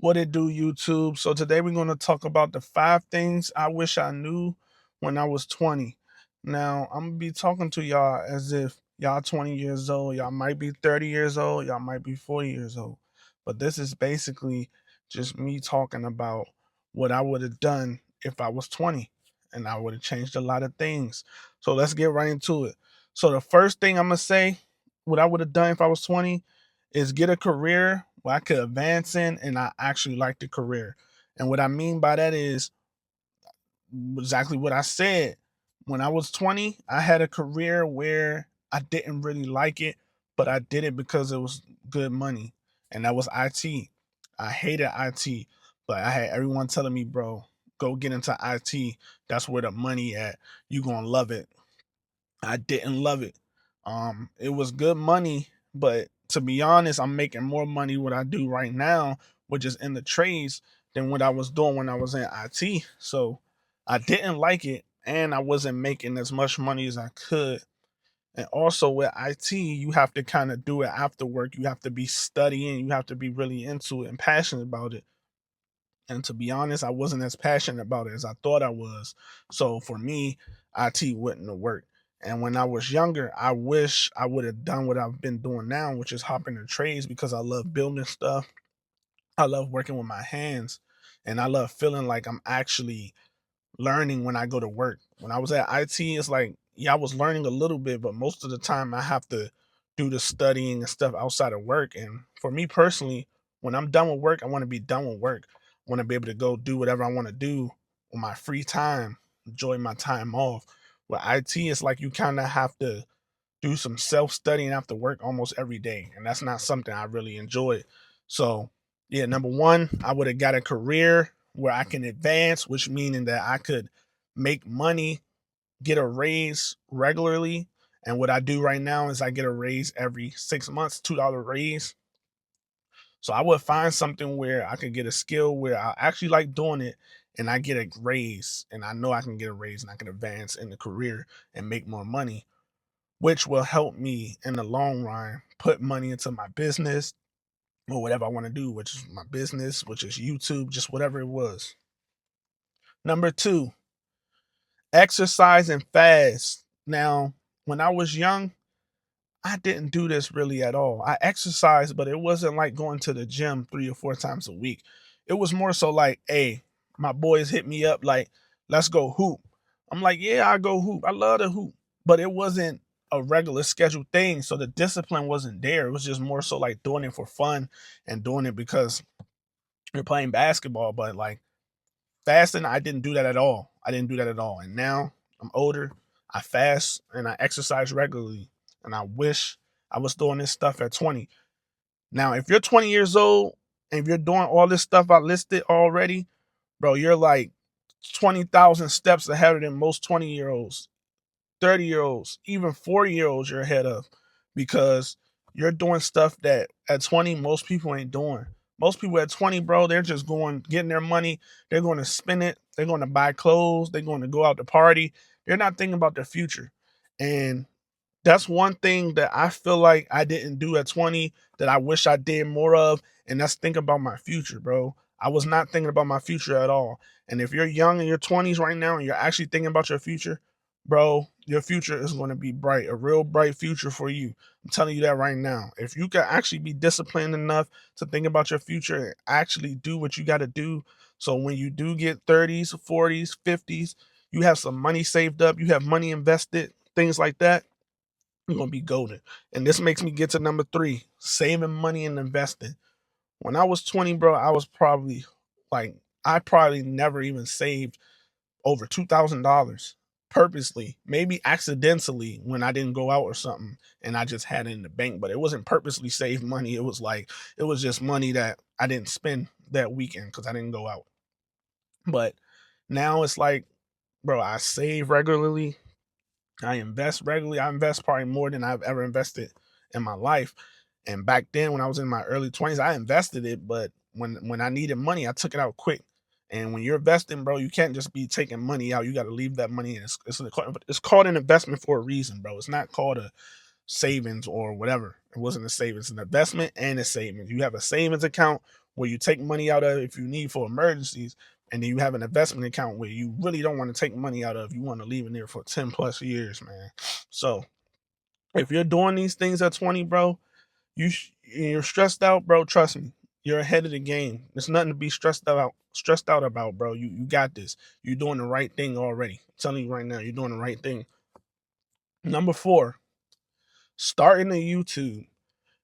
What it do, YouTube? So today we're going to talk about the 5 things I wish I knew when I was 20. Now, I'm going to be talking to y'all as if y'all 20 years old, y'all might be 30 years old, y'all might be 40 years old. But this is basically just me talking about what I would have done if I was 20, and I would have changed a lot of things. So let's get right into it. So the first thing I'm going to say, what I would have done if I was 20 is get a career where I could advance in and I actually like the career. And what I mean by that is exactly what I said. When I was 20, I had a career where I didn't really like it, but I did it because it was good money. And that was IT. I hated IT, but I had everyone telling me, bro, go get into IT. That's where the money at. You gonna love it. I didn't love it. It was good money, but to be honest, I'm making more money what I do right now, which is in the trades, than what I was doing when I was in IT. So I didn't like it, and I wasn't making as much money as I could. And also with IT, you have to kind of do it after work. You have to be studying. You have to be really into it and passionate about it. And to be honest, I wasn't as passionate about it as I thought I was. So for me, IT wouldn't have worked. And when I was younger, I wish I would have done what I've been doing now, which is hopping the trades because I love building stuff. I love working with my hands. And I love feeling like I'm actually learning when I go to work. When I was at IT, it's like, yeah, I was learning a little bit, but most of the time I have to do the studying and stuff outside of work. And for me personally, when I'm done with work, I want to be done with work. I want to be able to go do whatever I want to do with my free time, enjoy my time off. With IT, it's like you kind of have to do some self studying after work almost every day. And that's not something I really enjoy. So, yeah, number one, I would have got a career where I can advance, which meaning that I could make money, get a raise regularly. And what I do right now is I get a raise every 6 months, $2 raise. So I would find something where I could get a skill where I actually like doing it and I get a raise and I know I can get a raise and I can advance in the career and make more money, which will help me in the long run put money into my business or whatever I want to do, which is my business, which is YouTube, just whatever it was. Number two, exercise and fast. Now, when I was young, I didn't do this really at all. I exercised, but it wasn't like going to the gym 3 or 4 times a week. It was more so like, hey, my boys hit me up like, let's go hoop. I'm like, yeah, I go hoop. I love to hoop, but it wasn't a regular scheduled thing. So the discipline wasn't there. It was just more so like doing it for fun and doing it because you're playing basketball. But like fasting, I didn't do that at all. I didn't do that at all. And now I'm older. I fast and I exercise regularly. And I wish I was doing this stuff at 20. Now, if you're 20 years old and if you're doing all this stuff I listed already, bro, you're like 20,000 steps ahead of than most 20-year-olds, 30-year-olds, even 40-year-olds you're ahead of because you're doing stuff that at 20 most people ain't doing. Most people at 20, bro, they're just going getting their money, they're going to spend it, they're going to buy clothes, they're going to go out to party. They're not thinking about their future. And that's one thing that I feel like I didn't do at 20 that I wish I did more of, and that's think about my future, bro. I was not thinking about my future at all. And if you're young in your 20s right now and you're actually thinking about your future, bro, your future is going to be bright, a real bright future for you. I'm telling you that right now. If you can actually be disciplined enough to think about your future and actually do what you got to do, so when you do get 30s, 40s, 50s, you have some money saved up, you have money invested, things like that, you're gonna be golden. And this makes me get to number three: saving money and investing. When I was 20, bro, I was probably like I probably never even saved over $2,000 purposely, maybe accidentally when I didn't go out or something and I just had it in the bank, but it wasn't purposely saved money. It was like it was just money that I didn't spend that weekend because I didn't go out. But now it's like, bro, I save regularly, I invest regularly. I invest probably more than I've ever invested in my life. And back then, when I was in my early 20s, I invested it, but when I needed money, I took it out quick. And when you're investing, bro, you can't just be taking money out. You got to leave that money in. It's called an investment for a reason, bro. It's not called a savings or whatever. It wasn't a savings, it's an investment and a savings. You have a savings account where you take money out of if you need for emergencies, and then you have an investment account where you really don't want to take money out of. You want to leave in there for 10 plus years, man. So if you're doing these things at 20, bro, you're stressed out, bro. Trust me, you're ahead of the game. There's nothing to be stressed out about, bro. You got this. You're doing the right thing already. I'm telling you right now, you're doing the right thing. Number 4, starting a YouTube.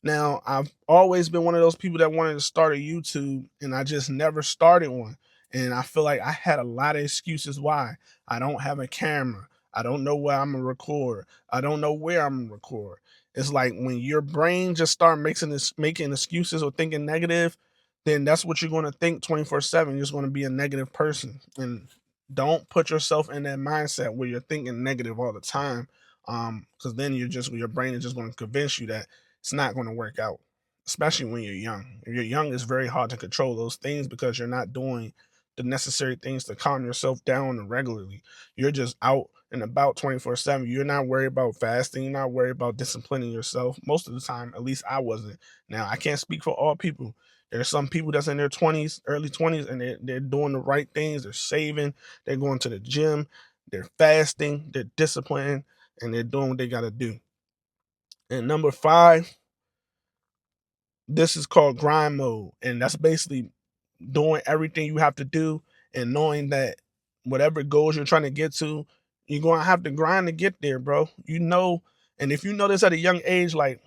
Now, I've always been one of those people that wanted to start a YouTube, and I just never started one. And I feel like I had a lot of excuses why. I don't have a camera. I don't know where I'm gonna record. I don't know where I'm gonna record. It's like when your brain just start making excuses or thinking negative, then that's what you're gonna think 24/7. You're just gonna be a negative person. And don't put yourself in that mindset where you're thinking negative all the time. Because then your brain is just gonna convince you that it's not going to work out, especially when you're young. If you're young, it's very hard to control those things because you're not doing the necessary things to calm yourself down regularly. You're just out and about 24/7. You're not worried about fasting. You're not worried about disciplining yourself. Most of the time, at least I wasn't. Now, I can't speak for all people. There's some people that's in their 20s, early 20s, and they're doing the right things. They're saving. They're going to the gym. They're fasting. They're disciplined, and they're doing what they got to do. And number 5, this is called grind mode. And that's basically doing everything you have to do and knowing that whatever goals you're trying to get to, you're going to have to grind to get there, bro. And if you know this at a young age, like,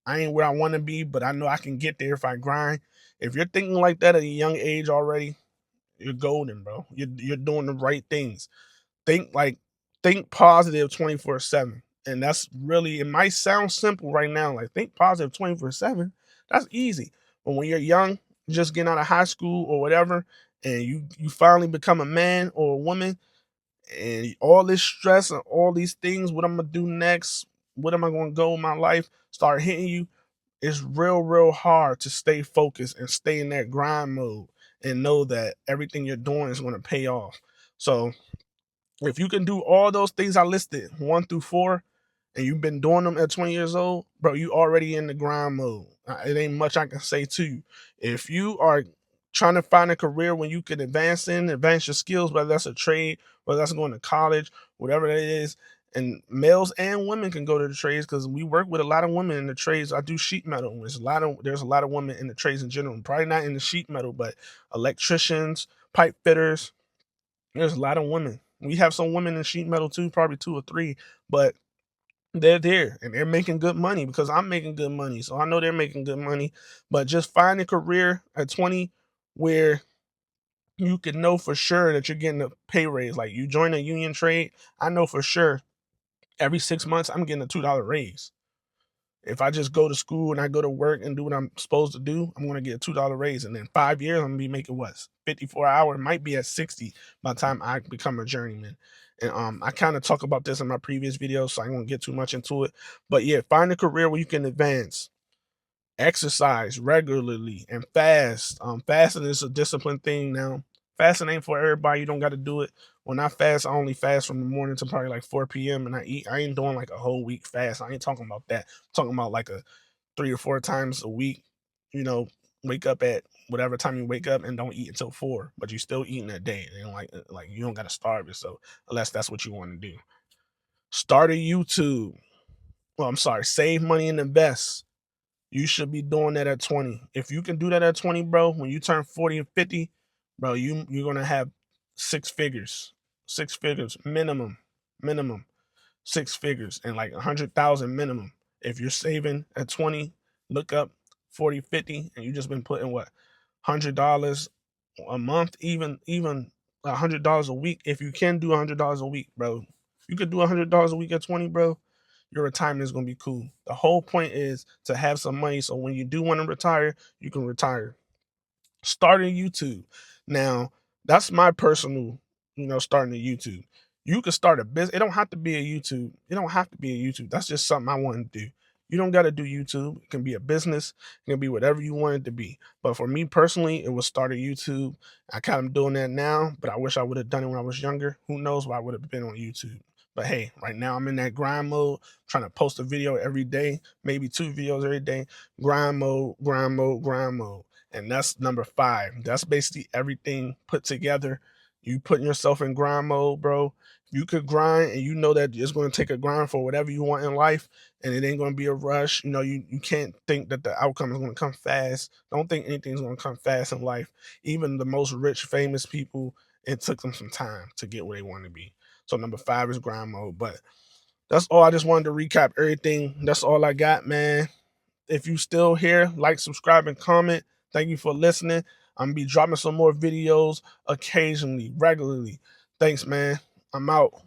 I ain't where I want to be, but I know I can get there if I grind. If you're thinking like that at a young age already, you're golden, bro. You're doing the right things. Think like think positive 24/7. And that's really, it might sound simple right now, like think positive 24/7. That's easy. But when you're young, just getting out of high school or whatever, and you finally become a man or a woman, and all this stress and all these things, what I'm gonna do next, what am I gonna go in my life, start hitting you, it's real hard to stay focused and stay in that grind mode and know that everything you're doing is gonna pay off. So if you can do all those things I listed, 1 through 4, and you've been doing them at 20 years old, bro, you already in the grind mode. It ain't much I can say to you. If you are trying to find a career when you can advance your skills, whether that's a trade, whether that's going to college, whatever that is, and males and women can go to the trades because we work with a lot of women in the trades. I do sheet metal. There's a lot of women in the trades in general. Probably not in the sheet metal, but electricians, pipe fitters, there's a lot of women. We have some women in sheet metal too, probably 2 or 3, but they're there and they're making good money because I'm making good money. So I know they're making good money. But just find a career at 20 where you can know for sure that you're getting a pay raise. Like you join a union trade, I know for sure every 6 months I'm getting a $2 raise. If I just go to school and I go to work and do what I'm supposed to do, I'm gonna get a $2 raise. And then 5 years, I'm gonna be making what, 54 hours, might be at 60 by the time I become a journeyman. And I kind of talk about this in my previous videos, so I won't get too much into it. But yeah, find a career where you can advance, exercise regularly, and fast. Fasting is a discipline thing now. Fasting ain't for everybody. You don't got to do it. When I fast, I only fast from the morning to probably like 4 p.m. and I eat. I ain't doing like a whole week fast. I ain't talking about that. I'm talking about like a 3 or 4 times a week. You know, wake up at whatever time you wake up and don't eat until 4, but you still eating that day. And like you don't got to starve yourself unless that's what you want to do. Start a YouTube. Well, I'm sorry. Save money and invest. You should be doing that at 20. If you can do that at 20, bro, when you turn 40 and 50, bro, you're gonna have 6 figures. 6 figures minimum. Minimum. 6 figures and like 100,000 minimum. If you're saving at 20, look up 40, 50, and you just been putting what, $100 a month, even $100 a week. If you can do $100 a week, bro, you could do $100 a week at 20, bro. Your retirement is gonna be cool. The whole point is to have some money so when you do want to retire, you can retire. Starting YouTube. Now, that's my personal, starting a YouTube. You could start a business. It don't have to be a YouTube. It don't have to be a YouTube. That's just something I want to do. You don't got to do YouTube. It can be a business. It can be whatever you want it to be. But for me personally, it was start a YouTube. I kind of doing that now, but I wish I would have done it when I was younger. Who knows why I would have been on YouTube. But hey, right now I'm in that grind mode, trying to post a video every day, maybe 2 videos every day. Grind mode, grind mode, grind mode. And that's number 5. That's basically everything put together. You putting yourself in grind mode, bro. You could grind and you know that it's going to take a grind for whatever you want in life, and it ain't going to be a rush. You can't think that the outcome is going to come fast. Don't think anything's going to come fast in life. Even the most rich, famous people, it took them some time to get where they want to be. So number 5 is grind mode. But that's all. I just wanted to recap everything. That's all I got, man. If you still here, like, subscribe, and comment. Thank you for listening. I'm gonna be dropping some more videos occasionally, regularly. Thanks, man. I'm out.